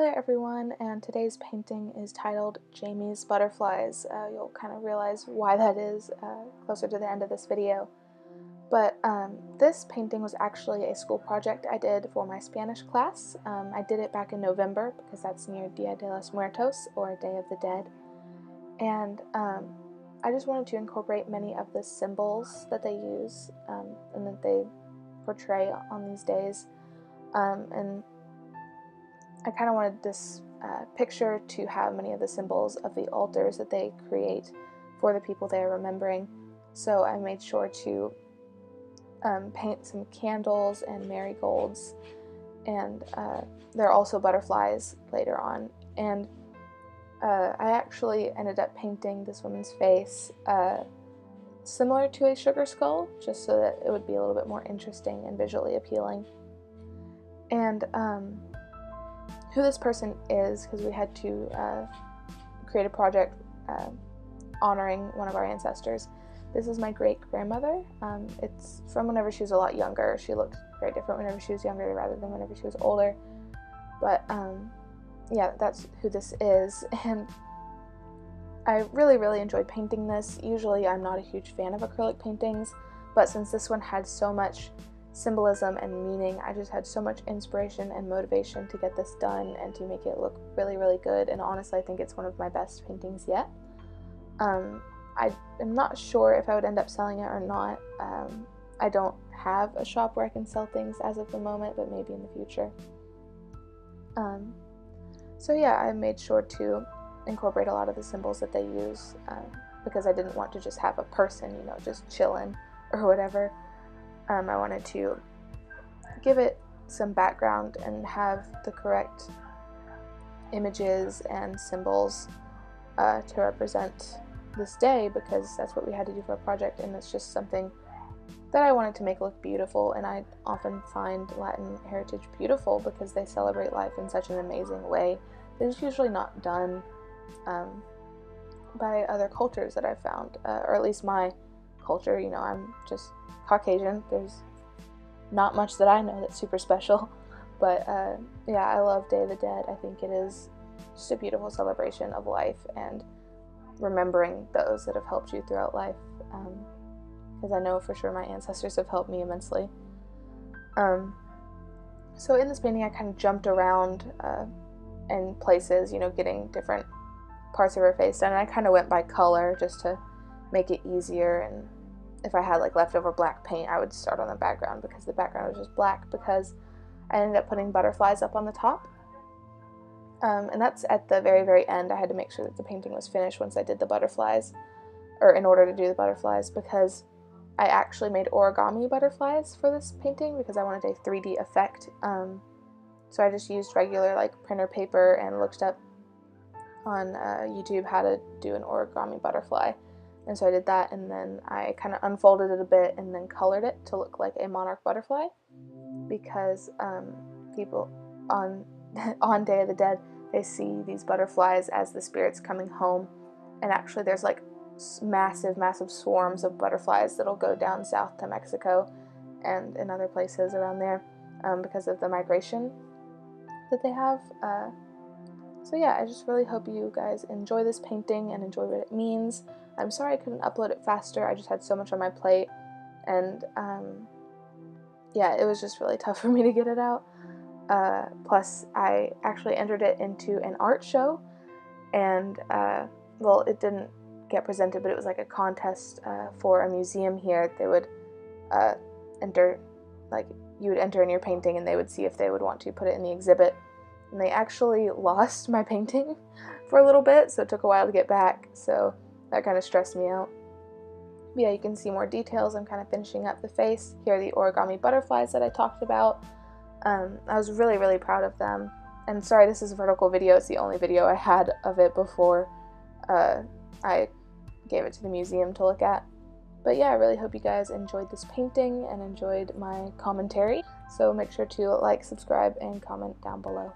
there everyone, and today's painting is titled Jamie's Butterflies. You'll kind of realize why that is closer to the end of this video. But this painting was actually a school project I did for my Spanish class. I did it back in November because that's near Dia de los Muertos, or Day of the Dead. And I just wanted to incorporate many of the symbols that they use and that they portray on these days. And I kind of wanted this picture to have many of the symbols of the altars that they create for the people they are remembering. So I made sure to paint some candles and marigolds, and there are also butterflies later on. And I actually ended up painting this woman's face similar to a sugar skull, just so that it would be a little bit more interesting and visually appealing. And who this person is, because we had to create a project honoring one of our ancestors. This is my great-grandmother. It's from whenever she was a lot younger. She looked very different whenever she was younger rather than whenever she was older. But yeah, that's who this is. And I really enjoyed painting this. Usually I'm not a huge fan of acrylic paintings, but since this one had so much symbolism and meaning, I just had so much inspiration and motivation to get this done and to make it look really good. And honestly, I think it's one of my best paintings yet. I am not sure if I would end up selling it or not. I don't have a shop where I can sell things as of the moment, but maybe in the future. So yeah, I made sure to incorporate a lot of the symbols that they use because I didn't want to just have a person, you know, just chilling or whatever. I wanted to give it some background and have the correct images and symbols to represent this day, because that's what we had to do for a project, and it's just something that I wanted to make look beautiful. And I often find Latin heritage beautiful because they celebrate life in such an amazing way that is usually not done by other cultures that I've found, or at least my culture. You know, I'm just Caucasian. There's not much that I know that's super special, but yeah, I love Day of the Dead. I think it is just a beautiful celebration of life and remembering those that have helped you throughout life, because I know for sure my ancestors have helped me immensely. So in this painting I kind of jumped around in places, you know, getting different parts of her face done, and I kind of went by color just to make it easier. And if I had like leftover black paint, I would start on the background because the background was just black, because I ended up putting butterflies up on the top. And that's at the very end. I had to make sure that the painting was finished once I did the butterflies, or in order to do the butterflies, because I actually made origami butterflies for this painting because I wanted a 3D effect. So I just used regular like printer paper and looked up on YouTube how to do an origami butterfly. And so I did that, and then I kind of unfolded it a bit and then colored it to look like a monarch butterfly, because people on Day of the Dead, they see these butterflies as the spirits coming home. And actually there's like massive swarms of butterflies that'll go down south to Mexico and in other places around there because of the migration that they have. So yeah, I just really hope you guys enjoy this painting and enjoy what it means. I'm sorry I couldn't upload it faster. I just had so much on my plate, and yeah, it was just really tough for me to get it out. Plus I actually entered it into an art show, and well, it didn't get presented, but it was like a contest for a museum here. They would enter, like you would enter in your painting and they would see if they would want to put it in the exhibit. And they actually lost my painting for a little bit, so it took a while to get back, so that kind of stressed me out. But yeah, you can see more details. I'm kind of finishing up the face. Here are the origami butterflies that I talked about. I was really proud of them. And sorry, this is a vertical video. It's the only video I had of it before I gave it to the museum to look at. But yeah, I really hope you guys enjoyed this painting and enjoyed my commentary. So make sure to like, subscribe, and comment down below.